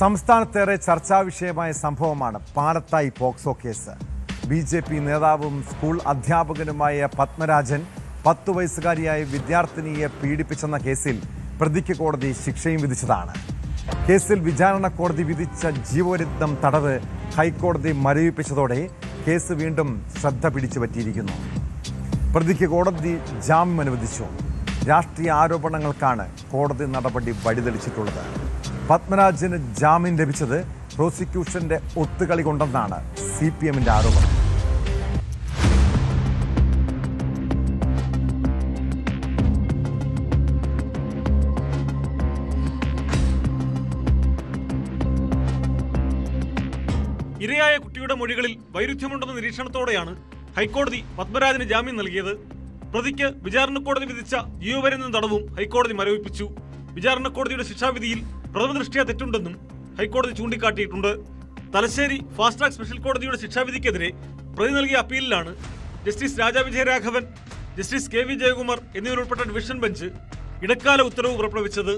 സംസ്ഥാനത്തേറെ ചർച്ചാ വിഷയമായ സംഭവമാണ് Palathayi POCSO case. BJP നേതാവും സ്കൂൾ അധ്യാപകനുമായ പത്മരാജൻ 10 വയസ്സുകാരിയായ വിദ്യാർത്ഥിനിയെ പീഡിപ്പിച്ചെന്ന കേസിൽ പ്രതിക്ക് കോടതി ശിക്ഷയും വിധിച്ചതാണ്. കേസിൽ വിചാരണ കോടതി വിധിച്ച ജീവപര്യന്തം തടവ് ഹൈക്കോടതി മരവിപ്പിച്ചതോടെ കേസ് വീണ്ടും ശ്രദ്ധ പിടിച്ചുപറ്റിയിരിക്കുന്നു. പ്രതിക്ക് കോടതി ജാമ്യം അനുവദിച്ചു. രാഷ്ട്രീയ ആരോപണങ്ങൾക്കാണ് കോടതി നടപടി വഴിതെളിച്ചിട്ടുള്ളത്. പത്മരാജന് ജാമ്യം ലഭിച്ചത് പ്രോസിക്യൂഷന്റെ ഒത്തുകളി കൊണ്ടെന്നാണ് CPMന്റെ ആരോപണം. ഇരയായ കുട്ടിയുടെ മൊഴികളിൽ വൈരുദ്ധ്യമുണ്ടെന്ന നിരീക്ഷണത്തോടെയാണ് ഹൈക്കോടതി പത്മരാജന് ജാമ്യം നൽകിയത്. പ്രതിക്ക് വിചാരണ കോടതി വിധിച്ച ജീവപര്യന്തം തടവും ഹൈക്കോടതി മരവിപ്പിച്ചു. വിചാരണ കോടതിയുടെ ശിക്ഷാവിധിയിൽ പ്രഥമദൃഷ്ട്യാ തെറ്റുണ്ടെന്നും ഹൈക്കോടതി ചൂണ്ടിക്കാട്ടിയിട്ടുണ്ട്. തലശ്ശേരി ഫാസ്റ്റ് ട്രാക്ക് സ്പെഷ്യൽ കോടതിയുടെ ശിക്ഷാവിധിക്കെതിരെ പ്രതി നൽകിയ അപ്പീലിലാണ് justice Raja Vijayaraghavan, justice KV Jayakumar എന്നിവരുൾപ്പെട്ട ഡിവിഷൻ ബെഞ്ച് ഇടക്കാല ഉത്തരവ് പുറപ്പെടുവിച്ചത്.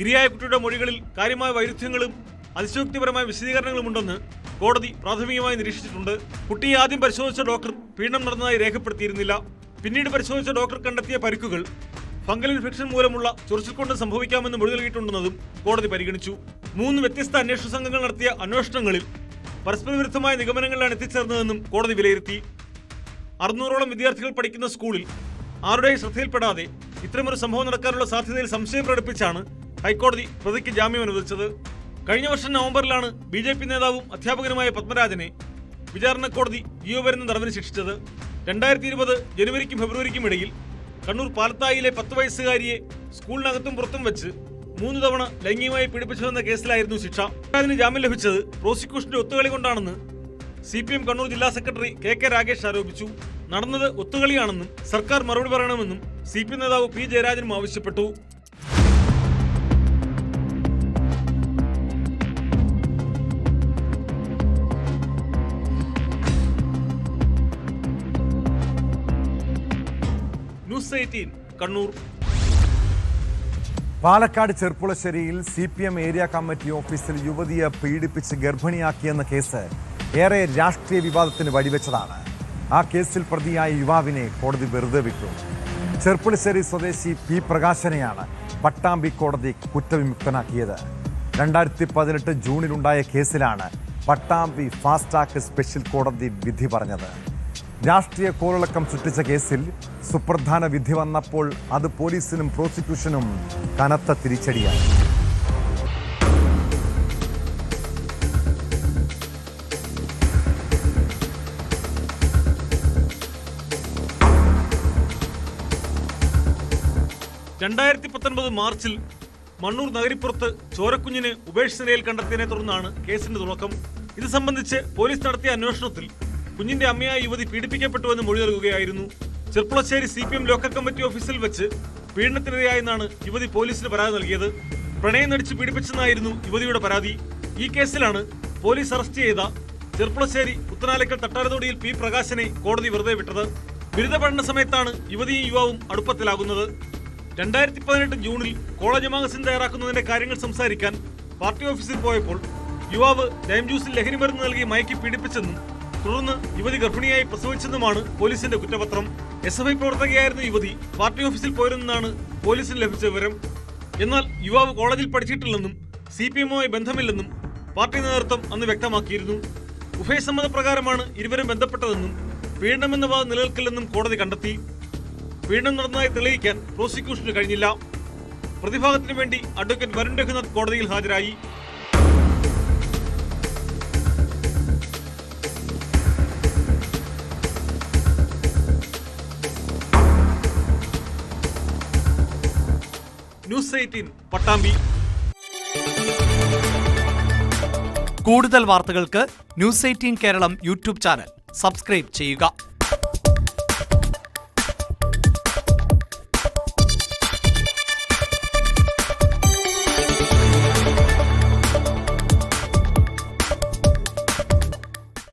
ഇരയായ കുട്ടിയുടെ മൊഴികളിൽ കാര്യമായ വൈരുദ്ധ്യങ്ങളും അതിശയോക്തിപരമായ വിശദീകരണങ്ങളുമുണ്ടെന്ന് കോടതി പ്രാഥമികമായി നിരീക്ഷിച്ചിട്ടുണ്ട്. കുട്ടിയെ ആദ്യം പരിശോധിച്ച ഡോക്ടർ പീഡനം നടന്നതായി രേഖപ്പെടുത്തിയിരുന്നില്ല. പിന്നീട് പരിശോധിച്ച ഡോക്ടർ കണ്ടെത്തിയ പരിക്കുകൾ ഫംഗൽ ഇൻഫെക്ഷൻ മൂലമുള്ള ചൊറിച്ചിൽ കൊണ്ട് സംഭവിക്കാമെന്ന് മൊഴി നൽകിയിട്ടുണ്ടെന്നതും കോടതി പരിഗണിച്ചു. 3 വ്യത്യസ്ത അന്വേഷണ സംഘങ്ങൾ നടത്തിയ അന്വേഷണങ്ങളിൽ പരസ്പരവിരുദ്ധമായ നിഗമനങ്ങളിലാണ് എത്തിച്ചേർന്നതെന്നും കോടതി വിലയിരുത്തി. 600ഓളം വിദ്യാർത്ഥികൾ പഠിക്കുന്ന സ്കൂളിൽ ആരുടെയും ശ്രദ്ധയിൽപ്പെടാതെ ഇത്തരമൊരു സംഭവം നടക്കാനുള്ള സാധ്യതയിൽ സംശയം പ്രകടിപ്പിച്ചാണ് ഹൈക്കോടതി പ്രതിക്ക് ജാമ്യം അനുവദിച്ചത്. കഴിഞ്ഞ വർഷം നവംബറിലാണ് BJP നേതാവും അധ്യാപകനുമായ പത്മരാജനെ വിചാരണ കോടതി ജീവപര്യന്തം തടവിന് ശിക്ഷിച്ചത്. 2020 ജനുവരിക്കും ഫെബ്രുവരിക്കും ഇടയിൽ കണ്ണൂർ പാലത്തായിലെ 10 വയസ്സുകാരിയെ സ്കൂളിനകത്തും പുറത്തും വെച്ച് 3 തവണ ലൈംഗികമായി പീഡിപ്പിച്ചതെന്ന കേസിലായിരുന്നു ശിക്ഷ. അതിന് ജാമ്യം ലഭിച്ചത് പ്രോസിക്യൂഷന്റെ ഒത്തുകളി കൊണ്ടാണെന്ന് CPM കണ്ണൂർ ജില്ലാ സെക്രട്ടറി KK രാഗേഷ് ആരോപിച്ചു. നടന്നത് ഒത്തുകളിയാണെന്നും സർക്കാർ മറുപടി പറയണമെന്നും CPM നേതാവ് P ജയരാജനും ആവശ്യപ്പെട്ടു. ന്യൂസ് 18 കണ്ണൂർ. പാലക്കാട് ചെർപ്പുളശ്ശേരിയിൽ CPM ഏരിയ കമ്മിറ്റി ഓഫീസിൽ യുവതിയെ പീഡിപ്പിച്ച് ഗർഭിണിയാക്കിയെന്ന കേസ് ഏറെ രാഷ്ട്രീയ വിവാദത്തിന് വഴിവെച്ചതാണ്. ആ കേസിൽ പ്രതിയായ യുവാവിനെ കോടതി വെറുതെ വിട്ടു. ചെർപ്പുളശ്ശേരി സ്വദേശി P പ്രകാശനെയാണ് പട്ടാമ്പി കോടതി കുറ്റവിമുക്തനാക്കിയത്. 2018 ജൂണിലുണ്ടായ കേസിലാണ് പട്ടാമ്പി ഫാസ്റ്റ് ട്രാക്ക് സ്പെഷ്യൽ കോടതി വിധി പറഞ്ഞത്. രാഷ്ട്രീയ കോളിളക്കം സൃഷ്ടിച്ച കേസിൽ സുപ്രധാന വിധി വന്നപ്പോൾ അത് പോലീസിനും പ്രോസിക്യൂഷനും കനത്ത തിരിച്ചടിയായി. മാർച്ചിൽ മണ്ണൂർ നഗരിപ്പുറത്ത് ചോരക്കുഞ്ഞിനെ ഉപേക്ഷിച്ച നിലയിൽ കണ്ടെത്തിയതിനെ തുടർന്നാണ് കേസിന്റെ തുടക്കം. ഇത് സംബന്ധിച്ച് പോലീസ് നടത്തിയ അന്വേഷണത്തിൽ കുഞ്ഞിന്റെ അമ്മയായ യുവതി പീഡിപ്പിക്കപ്പെട്ടുവെന്ന് മൊഴി നൽകുകയായിരുന്നു. ചെർപ്പുളശ്ശേരി CPM ലോക്കൽ കമ്മിറ്റി ഓഫീസിൽ വെച്ച് പീഡനത്തിനിരയായെന്നാണ് യുവതി പോലീസിന് പരാതി നൽകിയത്. പ്രണയം നടിച്ച് പീഡിപ്പിച്ചെന്നായിരുന്നു യുവതിയുടെ പരാതി. ഈ കേസിലാണ് പോലീസ് അറസ്റ്റ് ചെയ്ത ചെർപ്പുളശ്ശേരി പുത്തനാലക്കൽ തട്ടാരത്തോടിയിൽ P പ്രകാശനെ കോടതി വെറുതെ വിട്ടത്. ബിരുദ പഠന സമയത്താണ് യുവതിയും യുവാവും അടുപ്പത്തിലാകുന്നത്. 2018 ജൂണിൽ കോളേജ് മാഗസിൻ തയ്യാറാക്കുന്നതിന്റെ കാര്യങ്ങൾ സംസാരിക്കാൻ പാർട്ടി ഓഫീസിൽ പോയപ്പോൾ യുവാവ് ലൈം ജ്യൂസിൽ ലഹരി മരുന്ന് നൽകി മയക്കി പീഡിപ്പിച്ചെന്നും തുടർന്ന് യുവതി ഗർഭിണിയായി പ്രസവിച്ചെന്നുമാണ് പോലീസിന്റെ കുറ്റപത്രം. SFI പ്രവർത്തകയായിരുന്ന യുവതി പാർട്ടി ഓഫീസിൽ പോയിരുന്നെന്നാണ് പോലീസിന് ലഭിച്ച വിവരം. എന്നാൽ യുവാവ് കോളേജിൽ പഠിച്ചിട്ടില്ലെന്നും CPMുമായി ബന്ധമില്ലെന്നും പാർട്ടി നേതൃത്വം അന്ന് വ്യക്തമാക്കിയിരുന്നു. ഉഭയസമ്മതപ്രകാരമാണ് ഇരുവരും ബന്ധപ്പെട്ടതെന്നും പീഡനമെന്ന വാദം നിലനിൽക്കില്ലെന്നും കോടതി കണ്ടെത്തി. പീഡനം നടന്നതായി തെളിയിക്കാൻ പ്രോസിക്യൂഷന് കഴിഞ്ഞില്ല. പ്രതിഭാഗത്തിനു വേണ്ടി അഡ്വക്കേറ്റ് വരുൺ രഘുനാഥ് കോടതിയിൽ ഹാജരായി. ന്യൂസ് 18 പട്ടാമ്പി. കൂടുതൽ വാർത്തകൾക്ക് News 18 Keralam YouTube channel subscribe ചെയ്യുക.